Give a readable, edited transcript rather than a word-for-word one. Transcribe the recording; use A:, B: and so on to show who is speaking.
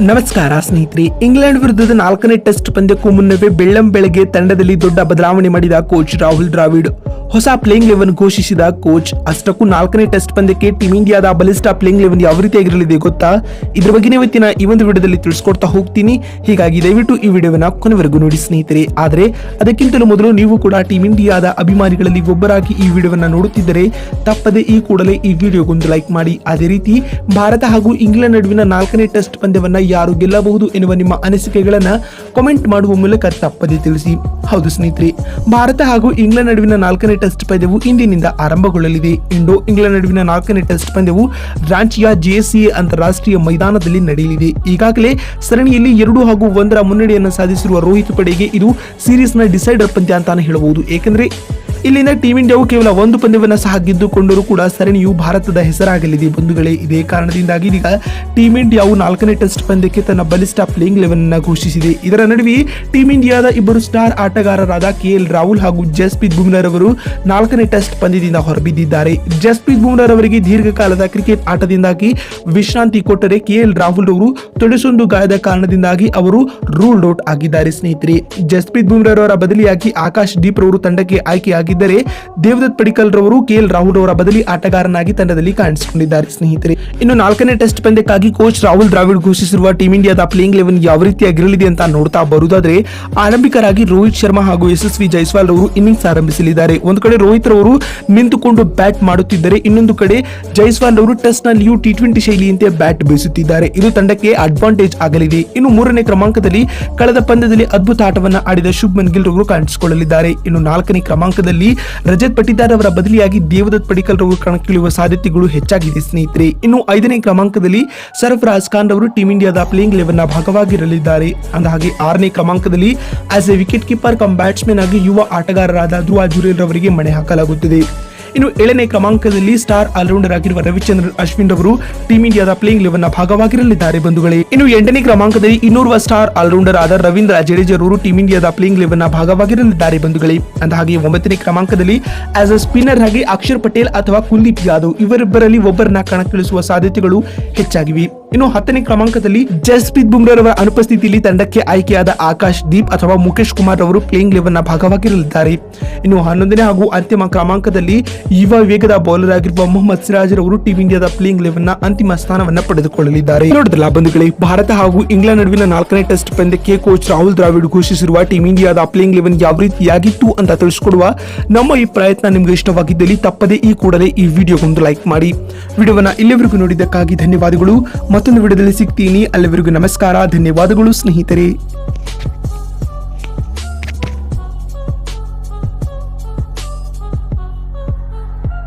A: ನಮಸ್ಕಾರ ಸ್ನೇಹಿತರೆ. ಇಂಗ್ಲೆಂಡ್ ವಿರುದ್ಧದ 4ನೇ ಟೆಸ್ಟ್ ಪಂದ್ಯಕ್ಕೂ ಮುನ್ನವೇ ಬೆಳ್ಳಂಬೆಳಗ್ಗೆ ತಂಡದಲ್ಲಿ ದೊಡ್ಡ ಬದಲಾವಣೆ ಮಾಡಿದ ಕೋಚ್ ರಾಹುಲ್ ದ್ರಾವಿಡ್. ಹೊಸ ಪ್ಲೇಯಿಂಗ್ 11 ಘೋಷಿಸಿದ ಕೋಚ್. ಅಷ್ಟಕ್ಕೂ 4ನೇ ಟೆಸ್ಟ್ ಪಂದ್ಯಕ್ಕೆ ಟೀಮ್ ಇಂಡಿಯಾದ ಬಲಿಷ್ಠ ಪ್ಲೇಯಿಂಗ್ 11 ಯಾವ ರೀತಿಯಾಗಿರಲಿದೆ ಗೊತ್ತಾ? ಇದ್ರ ಬಗ್ಗೆ ಇವತ್ತಿನ ಈ ಒಂದು ವಿಡಿಯೋದಲ್ಲಿ ತಿಳಿಸ್ಕೊಡ್ತಾ ಹೋಗ್ತೀನಿ. ಹೀಗಾಗಿ ದಯವಿಟ್ಟು ಈ ವಿಡಿಯೋವನ್ನ ಕೊನೆವರೆಗೂ ನೋಡಿ ಸ್ನೇಹಿತರೆ. ಆದರೆ ಅದಕ್ಕಿಂತಲೂ ಮೊದಲು ನೀವು ಕೂಡ ಟೀಮ್ ಇಂಡಿಯಾದ ಅಭಿಮಾನಿಗಳಲ್ಲಿ ಒಬ್ಬರಾಗಿ ಈ ವಿಡಿಯೋವನ್ನ ನೋಡುತ್ತಿದ್ದರೆ ತಪ್ಪದೆ ಈ ಕೂಡಲೇ ಈ ವಿಡಿಯೋಗೊಂದು ಲೈಕ್ ಮಾಡಿ. ಅದೇ ರೀತಿ ಭಾರತ ಹಾಗೂ ಇಂಗ್ಲೆಂಡ್ ನಡುವಿನ 4ನೇ ಟೆಸ್ಟ್ ಪಂದ್ಯವನ್ನ ಯಾರು ಗೆಲ್ಲಬಹುದು ಎನ್ನುವ ನಿಮ್ಮ ಅನಿಸಿಕೆಗಳನ್ನ ಕಾಮೆಂಟ್ ಮಾಡುವ ಮೂಲಕ ತಪ್ಪದೆ ತಿಳಿಸಿ. ಹೌದು ಸ್ನೇಹಿತರೆ, ಭಾರತ ಹಾಗೂ ಇಂಗ್ಲೆಂಡ್ ನಡುವಿನ 4ನೇ ಟೆಸ್ಟ್ ಪಂದ್ಯವು ಇಂದಿನಿಂದ ಆರಂಭಗೊಳ್ಳಲಿದೆ. ಇಂಡೋ ಇಂಗ್ಲೆಂಡ್ ನಡುವಿನ 4ನೇ ಟೆಸ್ಟ್ ಪಂದ್ಯವು ರಾಂಚಿಯ JCA ಅಂತಾರಾಷ್ಟ್ರೀಯ ಮೈದಾನದಲ್ಲಿ ನಡೆಯಲಿದೆ. ಈಗಾಗಲೇ ಸರಣಿಯಲ್ಲಿ 2 ಹಾಗೂ 1 ಮುನ್ನಡೆಯನ್ನು ಸಾಧಿಸಿರುವ ರೋಹಿತ್ ಪಡೆಗೆ ಇದು ಸೀರೀಸ್ನ ಡಿಸೈಡರ್ ಪಂದ್ಯ ಅಂತಾನೆ ಹೇಳಬಹುದು. ಏಕೆಂದರೆ ಇಲ್ಲಿಂದ ಟೀಮ್ ಇಂಡಿಯಾವು ಕೇವಲ 1 ಪಂದ್ಯವನ್ನು ಸಹ ಗೆದ್ದುಕೊಂಡರೂ ಕೂಡ ಸರಣಿಯು ಭಾರತದ ಹೆಸರಾಗಲಿದೆ ಬಂಧುಗಳೇ. ಇದೇ ಕಾರಣದಿಂದಾಗಿ ಈಗ ಟೀಮ್ ಇಂಡಿಯಾವು 4ನೇ ಟೆಸ್ಟ್ ಪಂದ್ಯಕ್ಕೆ ತನ್ನ ಬಲಿಷ್ಠ ಪ್ಲೇಯಿಂಗ್ 11 ಘೋಷಿಸಿದೆ. ಇದರ ನಡುವೆ ಟೀಮ್ ಇಂಡಿಯಾದ ಇಬ್ಬರು ಸ್ಟಾರ್ ಆಟಗಾರರಾದ KL ರಾಹುಲ್ ಹಾಗೂ ಜಸ್ಪ್ರೀತ್ ಬುಮ್ರಾ ರವರು 4ನೇ ಟೆಸ್ಟ್ ಪಂದ್ಯದಿಂದ ಹೊರಬಿದ್ದಿದ್ದಾರೆ. ಜಸ್ಪ್ರೀತ್ ಬುಮ್ರಾ ರವರಿಗೆ ದೀರ್ಘಕಾಲದ ಕ್ರಿಕೆಟ್ ಆಟದಿಂದಾಗಿ ವಿಶ್ರಾಂತಿ ಕೊಟ್ಟರೆ KL ರಾಹುಲ್ ಅವರು ತೊಡೆಸೊಂದು ಗಾಯದ ಕಾರಣದಿಂದಾಗಿ ಅವರು ರೂಲ್ಡ್ ಔಟ್ ಆಗಿದ್ದಾರೆ ಸ್ನೇಹಿತರೆ. ಜಸ್ಪ್ರೀತ್ ಬುಮ್ರಾ ರವರ ಬದಲಿಯಾಗಿ ಆಕಾಶ್ ದೀಪ್ ರವರು ತಂಡಕ್ಕೆ ಆಯ್ಕೆಯಾಗಿದ್ದಾರೆ. ದೇವದತ್ ಪಡಿಕ್ಕಲ್ ರವರು KL ರಾಹುಲ್ ಅವರ ಬದಲಿ ಆಟಗಾರನಾಗಿ ತಂಡದಲ್ಲಿ ಕಾಣಿಸಿಕೊಂಡಿದ್ದಾರೆ ಸ್ನೇಹಿತರೆ. ಇನ್ನು 4ನೇ ಟೆಸ್ಟ್ ಪಂದ್ಯಕ್ಕಾಗಿ ಕೋಚ್ ರಾಹುಲ್ ದ್ರಾವಿಡ್ ಘೋಷಿಸಿರುವ ಟೀಮ್ ಇಂಡಿಯಾದ ಪ್ಲೇಯಿಂಗ್ 11 ಯಾವ ರೀತಿಯಾಗಿರಲಿದೆ ಅಂತ ನೋಡ್ತಾ ಬರುವುದಾದ್ರೆ, ಆರಂಭಿಕರಾಗಿ ರೋಹಿತ್ ಶರ್ಮಾ ಹಾಗೂ ಯಶಸ್ವಿ ಜೈಸ್ವಾಲ್ ರವರು ಇನ್ನಿಂಗ್ಸ್ ಆರಂಭಿಸಲಿದ್ದಾರೆ. ಒಂದು ಕಡೆ ರೋಹಿತ್ ರವರು ನಿಂತುಕೊಂಡು ಬ್ಯಾಟ್ ಮಾಡುತ್ತಿದ್ದರೆ, ಇನ್ನೊಂದು ಕಡೆ ಜೈಸ್ವಾಲ್ ಅವರು ಟೆಸ್ಟ್ ನಲ್ಲಿಯೂ T20 ಶೈಲಿಯಂತೆ ಬ್ಯಾಟ್ ಬೀಸುತ್ತಿದ್ದಾರೆ. ಇದು ತಂಡಕ್ಕೆ ಅಡ್ವಾಂಟೇಜ್ ಆಗಲಿದೆ. ಇನ್ನು 3ನೇ ಕ್ರಮಾಂಕದಲ್ಲಿ ಕಳೆದ ಪಂದ್ಯದಲ್ಲಿ ಅದ್ಭುತ ಆಟವನ್ನು ಆಡಿದ ಶುಭ್ಮನ್ ಗಿಲ್ ರವರು ಕಾಣಿಸಿಕೊಳ್ಳಲಿದ್ದಾರೆ. ಇನ್ನು 4ನೇ ಕ್ರಮಾಂಕದಲ್ಲಿ ರಜತ್ ಪಟಿದಾರ್ ಅವರ ಬದಲಿಯಾಗಿ ದೇವದತ್ ಪಡಿಕ್ಕಲ್ ರವರು ಕಣಕ್ಕಿಳಿಯುವ ಸಾಧ್ಯತೆಗಳು ಹೆಚ್ಚಾಗಿದೆ ಸ್ನೇಹಿತರೆ. ಇನ್ನು 5ನೇ ಕ್ರಮಾಂಕದಲ್ಲಿ ಸರ್ಫರಾಜ್ ಖಾನ್ ರವರು ಟೀಮ್ ಇಂಡಿಯಾದ ಪ್ಲೇಯಿಂಗ್ 11 ಭಾಗವಾಗಿರಲಿದ್ದಾರೆ. ಅಂದಹಾಗೆ 6ನೇ ಕ್ರಮಾಂಕದಲ್ಲಿ as a wicket keeper cum batsman ಆಗಿ ಯುವ ಆಟಗಾರರಾದ ಧ್ರುವ ಜುರೇಲ್ ರವರಿಗೆ ಮಣೆ ಹಾಕಲಾಗುತ್ತದೆ. ಇನ್ನು 7ನೇ ಕ್ರಮಾಂಕದಲ್ಲಿ ಸ್ಟಾರ್ ಆಲ್ರೌಂಡರ್ ಆಗಿರುವ ರವಿಚಂದ್ರನ್ ಅಶ್ವಿನ್ ರವರು ಟೀಮ್ ಇಂಡಿಯಾದ ಪ್ಲೇಯಿಂಗ್ 11 ಭಾಗವಾಗಿರಲಿದ್ದಾರೆ ಬಂಧುಗಳೇ. ಇನ್ನು 8ನೇ ಕ್ರಮಾಂಕದಲ್ಲಿ ಇನ್ನೋರ್ವ ಸ್ಟಾರ್ ಆಲ್ರೌಂಡರ್ ಆದ ರವೀಂದ್ರ ಜಡೇಜಾ ರವರು ಟೀಮ್ ಇಂಡಿಯಾದ ಪ್ಲೇಯಿಂಗ್ 11 ಭಾಗವಾಗಿರಲಿದ್ದಾರೆ ಬಂಧುಗಳೇ. ಅಂದಹಾಗೆ 9ನೇ ಕ್ರಮಾಂಕದಲ್ಲಿ ಆಸ್ ಅ ಸ್ಪಿನ್ನರ್ ಆಗಿ ಅಕ್ಷರ್ ಪಟೇಲ್ ಅಥವಾ ಕುಲ್ದೀಪ್ ಯಾದವ್ ಇವರಿಬ್ಬರಲ್ಲಿ ಒಬ್ಬರನ್ನ ಕಣಕ್ಕಿಳಿಸುವ ಸಾಧ್ಯತೆಗಳು ಹೆಚ್ಚಾಗಿವೆ. ಇನ್ನು 10ನೇ ಕ್ರಮಾಂಕದಲ್ಲಿ ಜಸ್ಪ್ರೀತ್ ಬುಮ್ರಾ ರವರ ಅನುಪಸ್ಥಿತಿಯಲ್ಲಿ ತಂಡಕ್ಕೆ ಆಯ್ಕೆಯಾದ ಆಕಾಶ್ ದೀಪ್ ಅಥವಾ ಮುಖೇಶ್ ಕುಮಾರ್ ಅವರು ಪ್ಲೇಯಿಂಗ್ 11 ಭಾಗವಾಗಿರಲಿದ್ದಾರೆ. ಇನ್ನು 11ನೇ ಹಾಗೂ ಅಂತಿಮ ಕ್ರಮಾಂಕದಲ್ಲಿ ಯುವ ವೇಗದ ಬೌಲರ್ ಆಗಿರುವ ಮೊಹಮ್ಮದ್ ಸಿರಾಜ್ ರವರು ಟೀಮ್ ಇಂಡಿಯಾದ ಪ್ಲೇಯಿಂಗ್ 11 ಅಂತಿಮ ಸ್ಥಾನವನ್ನ ಪಡೆದುಕೊಳ್ಳಲಿದ್ದಾರೆ. ನೋಡಿದ್ರಲ್ಲ ಬಂಧುಗಳೇ, ಭಾರತ ಹಾಗೂ ಇಂಗ್ಲೆಂಡ್ ನಡುವಿನ 4ನೇ ಟೆಸ್ಟ್ ಪಂದ್ಯಕ್ಕೆ ಕೋಚ್ ರಾಹುಲ್ ದ್ರಾವಿಡ್ ಘೋಷಿಸಿರುವ ಟೀಮ್ ಇಂಡಿಯಾದ ಪ್ಲೇಯಿಂಗ್ 11 ಯಾವ ರೀತಿಯಾಗಿತ್ತು ಅಂತ ತಿಳಿಸಿಕೊಡುವ ನಮ್ಮ ಈ ಪ್ರಯತ್ನ ನಿಮ್ಗೆ ಇಷ್ಟವಾಗಿದ್ದಲ್ಲಿ ತಪ್ಪದೆ ಈ ಕೂಡಲೇ ಈ ವಿಡಿಯೋಗೊಂದು ಲೈಕ್ ಮಾಡಿ. ವಿಡಿಯೋವನ್ನ ಇಲ್ಲಿವರೆಗೂ ನೋಡಿದ್ದಕ್ಕಾಗಿ ಧನ್ಯವಾದಗಳು. ಮತ್ತೊಂದು ವಿಡಿಯೋದಲ್ಲಿ ಸಿಗ್ತೀನಿ. ಅಲ್ಲಿವರೆಗೂ ನಮಸ್ಕಾರ, ಧನ್ಯವಾದಗಳು ಸ್ನೇಹಿತರೆ.